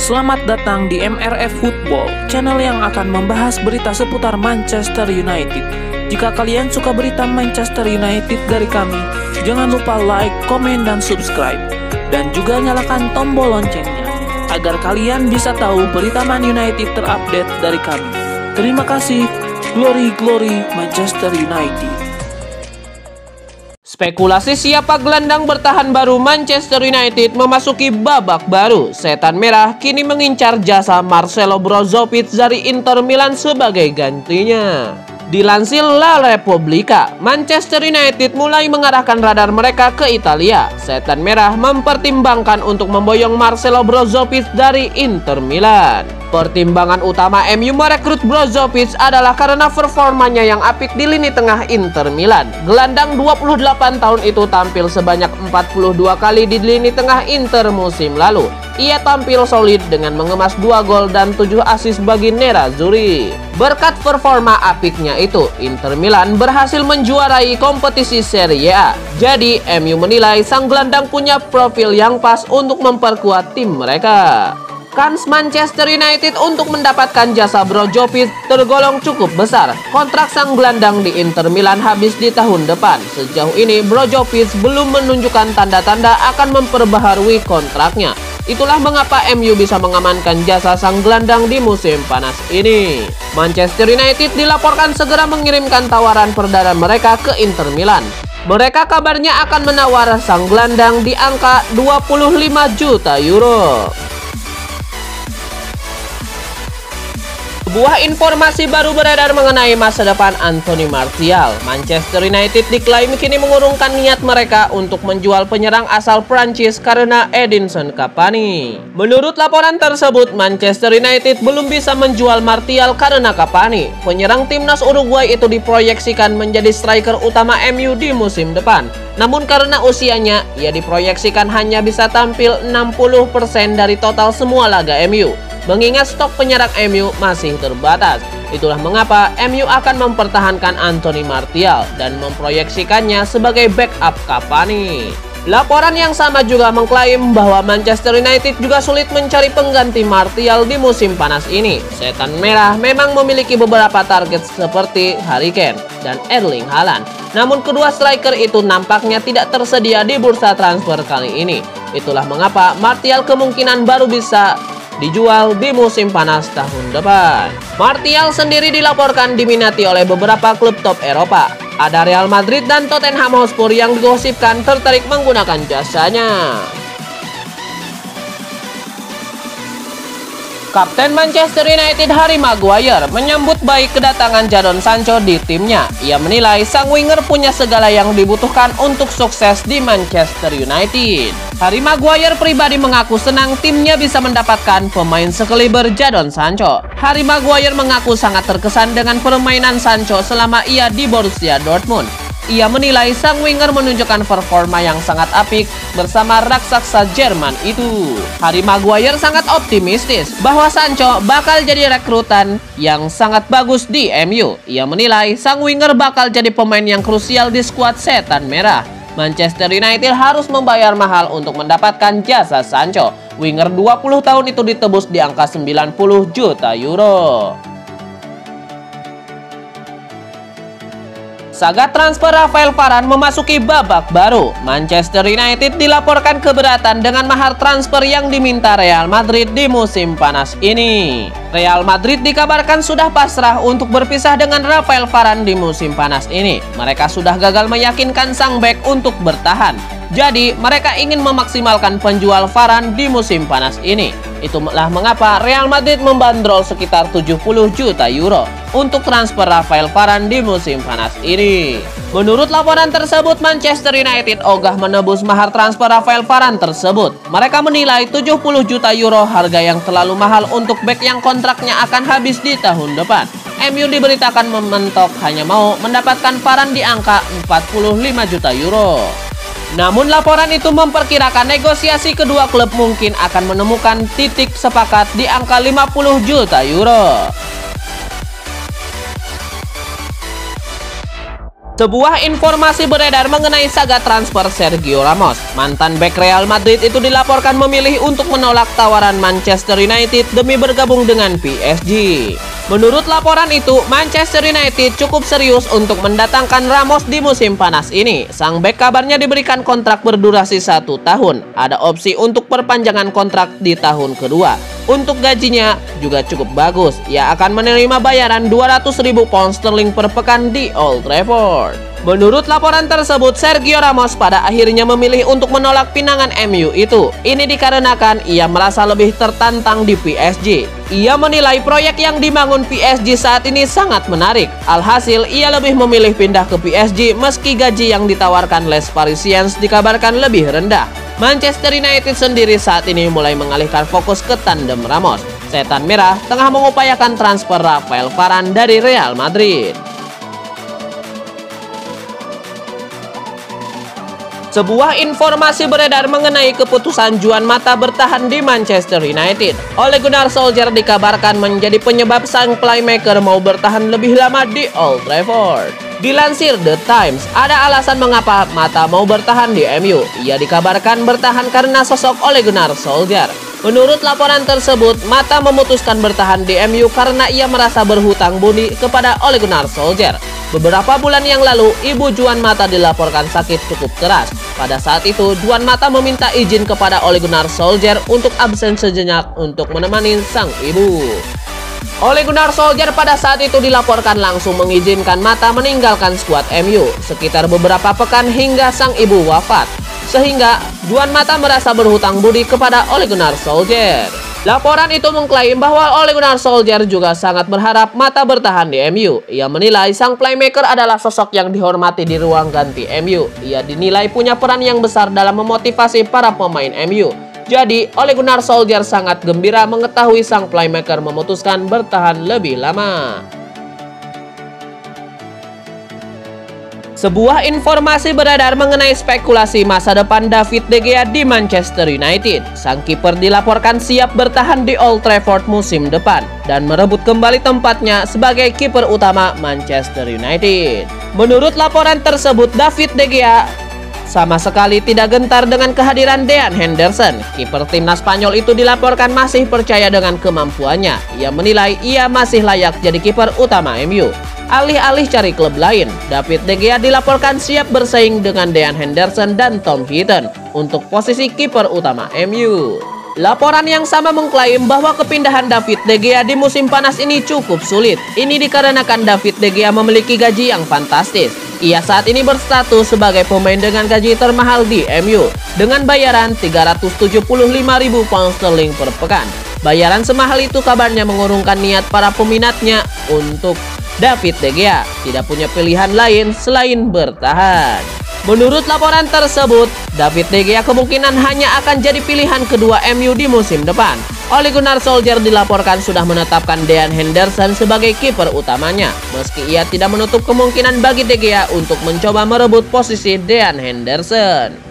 Selamat datang di MRF Football, channel yang akan membahas berita seputar Manchester United. Jika kalian suka berita Manchester United dari kami, jangan lupa like, komen, dan subscribe. Dan juga nyalakan tombol loncengnya, agar kalian bisa tahu berita Man United terupdate dari kami. Terima kasih, Glory Glory Manchester United. Spekulasi siapa gelandang bertahan baru Manchester United memasuki babak baru. Setan Merah kini mengincar jasa Marcelo Brozovic dari Inter Milan sebagai gantinya. Dilansir La Repubblica, Manchester United mulai mengarahkan radar mereka ke Italia. Setan Merah mempertimbangkan untuk memboyong Marcelo Brozovic dari Inter Milan. Pertimbangan utama MU merekrut Brozovic adalah karena performanya yang apik di lini tengah Inter Milan. Gelandang 28 tahun itu tampil sebanyak 42 kali di lini tengah Inter musim lalu. Ia tampil solid dengan mengemas 2 gol dan 7 assist bagi Nerazzurri. Berkat performa apiknya itu, Inter Milan berhasil menjuarai kompetisi Serie A. Jadi, MU menilai sang gelandang punya profil yang pas untuk memperkuat tim mereka. Kans Manchester United untuk mendapatkan jasa Brozovic tergolong cukup besar. Kontrak sang gelandang di Inter Milan habis di tahun depan. Sejauh ini, Brozovic belum menunjukkan tanda-tanda akan memperbaharui kontraknya. Itulah mengapa MU bisa mengamankan jasa sang gelandang di musim panas ini. Manchester United dilaporkan segera mengirimkan tawaran perdana mereka ke Inter Milan. Mereka kabarnya akan menawar sang gelandang di angka 25 juta euro. Sebuah informasi baru beredar mengenai masa depan Anthony Martial. Manchester United diklaim kini mengurungkan niat mereka untuk menjual penyerang asal Prancis karena Edinson Cavani. Menurut laporan tersebut, Manchester United belum bisa menjual Martial karena Cavani. Penyerang timnas Uruguay itu diproyeksikan menjadi striker utama MU di musim depan. Namun karena usianya, ia diproyeksikan hanya bisa tampil 60% dari total semua laga MU. Mengingat stok penyerang MU masih terbatas. Itulah mengapa MU akan mempertahankan Anthony Martial dan memproyeksikannya sebagai backup Cavani. Laporan yang sama juga mengklaim bahwa Manchester United juga sulit mencari pengganti Martial di musim panas ini. Setan Merah memang memiliki beberapa target seperti Harry Kane dan Erling Haaland. Namun kedua striker itu nampaknya tidak tersedia di bursa transfer kali ini. Itulah mengapa Martial kemungkinan baru bisa dijual di musim panas tahun depan. Martial sendiri dilaporkan diminati oleh beberapa klub top Eropa. Ada Real Madrid dan Tottenham Hotspur yang digosipkan tertarik menggunakan jasanya. Kapten Manchester United Harry Maguire menyambut baik kedatangan Jadon Sancho di timnya. Ia menilai sang winger punya segala yang dibutuhkan untuk sukses di Manchester United. Harry Maguire pribadi mengaku senang timnya bisa mendapatkan pemain sekaliber Jadon Sancho. Harry Maguire mengaku sangat terkesan dengan permainan Sancho selama ia di Borussia Dortmund. Ia menilai sang winger menunjukkan performa yang sangat apik bersama raksasa Jerman itu. Harry Maguire sangat optimistis bahwa Sancho bakal jadi rekrutan yang sangat bagus di MU. Ia menilai sang winger bakal jadi pemain yang krusial di skuad Setan Merah. Manchester United harus membayar mahal untuk mendapatkan jasa Sancho. Winger 20 tahun itu ditebus di angka 90 juta euro. Saga transfer Rafael Varane memasuki babak baru. Manchester United dilaporkan keberatan dengan mahar transfer yang diminta Real Madrid di musim panas ini. Real Madrid dikabarkan sudah pasrah untuk berpisah dengan Rafael Varane di musim panas ini. Mereka sudah gagal meyakinkan sang bek untuk bertahan. Jadi, mereka ingin memaksimalkan penjual Varane di musim panas ini. Itulah mengapa Real Madrid membandrol sekitar 70 juta euro untuk transfer Rafael Varane di musim panas ini. Menurut laporan tersebut, Manchester United ogah menebus mahar transfer Rafael Varane tersebut. Mereka menilai 70 juta euro harga yang terlalu mahal untuk bek yang kontraknya akan habis di tahun depan. MU diberitakan mementok hanya mau mendapatkan Varane di angka 45 juta euro. Namun laporan itu memperkirakan negosiasi kedua klub mungkin akan menemukan titik sepakat di angka 50 juta euro. Sebuah informasi beredar mengenai saga transfer Sergio Ramos. Mantan bek Real Madrid itu dilaporkan memilih untuk menolak tawaran Manchester United demi bergabung dengan PSG. Menurut laporan itu, Manchester United cukup serius untuk mendatangkan Ramos di musim panas ini. Sang bek kabarnya diberikan kontrak berdurasi 1 tahun. Ada opsi untuk perpanjangan kontrak di tahun kedua. Untuk gajinya juga cukup bagus. Ia akan menerima bayaran 200.000 pound sterling per pekan di Old Trafford. Menurut laporan tersebut, Sergio Ramos pada akhirnya memilih untuk menolak pinangan MU itu. Ini dikarenakan ia merasa lebih tertantang di PSG. Ia menilai proyek yang dibangun PSG saat ini sangat menarik. Alhasil, ia lebih memilih pindah ke PSG meski gaji yang ditawarkan Les Parisiens dikabarkan lebih rendah. Manchester United sendiri saat ini mulai mengalihkan fokus ke tandem Ramos. Setan Merah tengah mengupayakan transfer Rafael Varane dari Real Madrid. Sebuah informasi beredar mengenai keputusan Juan Mata bertahan di Manchester United. Ole Gunnar Solskjaer dikabarkan menjadi penyebab sang playmaker mau bertahan lebih lama di Old Trafford. Dilansir The Times, ada alasan mengapa Mata mau bertahan di MU. Ia dikabarkan bertahan karena sosok Ole Gunnar Solskjaer. Menurut laporan tersebut, Mata memutuskan bertahan di MU karena ia merasa berhutang budi kepada Ole Gunnar Solskjaer. Beberapa bulan yang lalu, ibu Juan Mata dilaporkan sakit cukup keras. Pada saat itu, Juan Mata meminta izin kepada Ole Gunnar Solskjaer untuk absen sejenak untuk menemani sang ibu. Ole Gunnar Solskjaer pada saat itu dilaporkan langsung mengizinkan Mata meninggalkan skuad MU sekitar beberapa pekan hingga sang ibu wafat. Sehingga Juan Mata merasa berhutang budi kepada Ole Gunnar Solskjaer. Laporan itu mengklaim bahwa Ole Gunnar Solskjaer juga sangat berharap Mata bertahan di MU. Ia menilai sang playmaker adalah sosok yang dihormati di ruang ganti MU. Ia dinilai punya peran yang besar dalam memotivasi para pemain MU. Jadi, Ole Gunnar Solskjaer sangat gembira mengetahui sang playmaker memutuskan bertahan lebih lama. Sebuah informasi beredar mengenai spekulasi masa depan David De Gea di Manchester United. Sang kiper dilaporkan siap bertahan di Old Trafford musim depan dan merebut kembali tempatnya sebagai kiper utama Manchester United. Menurut laporan tersebut, David De Gea sama sekali tidak gentar dengan kehadiran Dean Henderson. Kiper timnas Spanyol itu dilaporkan masih percaya dengan kemampuannya. Ia menilai ia masih layak jadi kiper utama MU. Alih-alih cari klub lain, David De Gea dilaporkan siap bersaing dengan Dean Henderson dan Tom Heaton untuk posisi kiper utama MU. Laporan yang sama mengklaim bahwa kepindahan David De Gea di musim panas ini cukup sulit. Ini dikarenakan David De Gea memiliki gaji yang fantastis. Ia saat ini berstatus sebagai pemain dengan gaji termahal di MU dengan bayaran 375.000 pound sterling per pekan. Bayaran semahal itu kabarnya mengurungkan niat para peminatnya untuk David De Gea tidak punya pilihan lain selain bertahan. Menurut laporan tersebut, David De Gea kemungkinan hanya akan jadi pilihan kedua MU di musim depan. Ole Gunnar Solskjaer dilaporkan sudah menetapkan Dean Henderson sebagai kiper utamanya, meski ia tidak menutup kemungkinan bagi De Gea untuk mencoba merebut posisi Dean Henderson.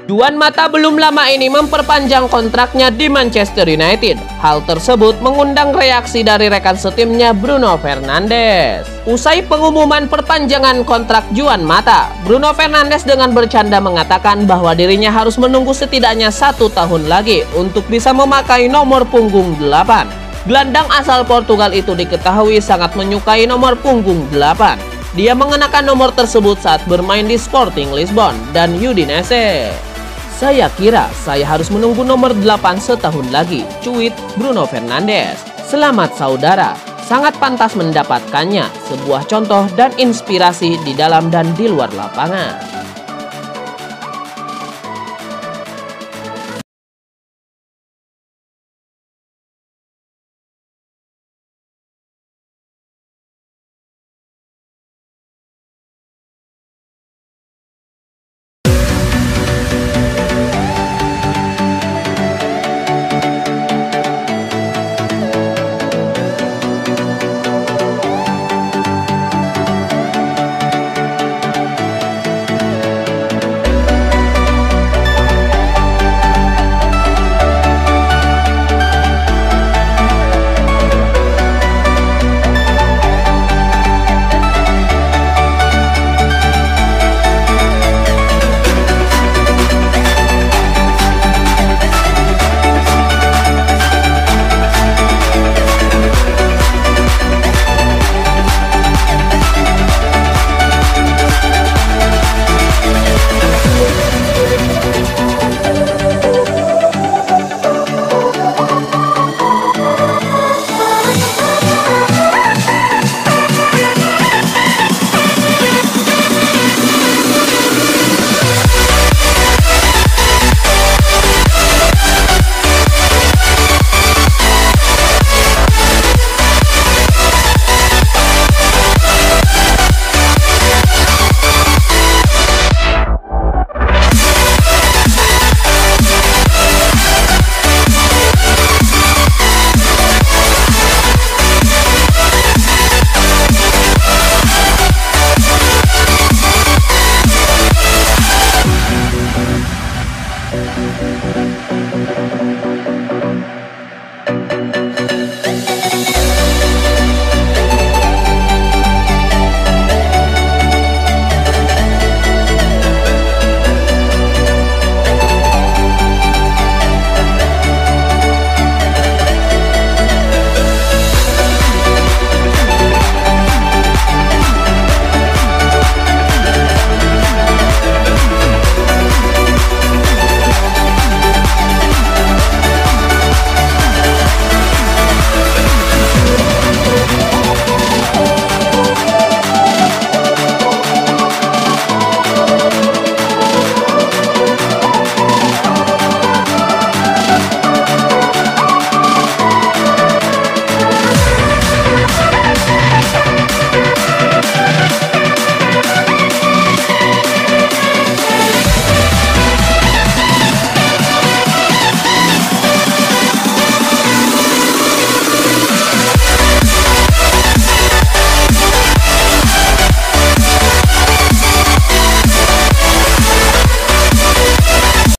Juan Mata belum lama ini memperpanjang kontraknya di Manchester United. Hal tersebut mengundang reaksi dari rekan setimnya Bruno Fernandes. Usai pengumuman perpanjangan kontrak Juan Mata, Bruno Fernandes dengan bercanda mengatakan bahwa dirinya harus menunggu setidaknya 1 tahun lagi untuk bisa memakai nomor punggung 8. Gelandang asal Portugal itu diketahui sangat menyukai nomor punggung 8. Dia mengenakan nomor tersebut saat bermain di Sporting Lisbon dan Udinese. Saya kira saya harus menunggu nomor 8 setahun lagi, cuit Bruno Fernandes. Selamat saudara, sangat pantas mendapatkannya, sebuah contoh dan inspirasi di dalam dan di luar lapangan.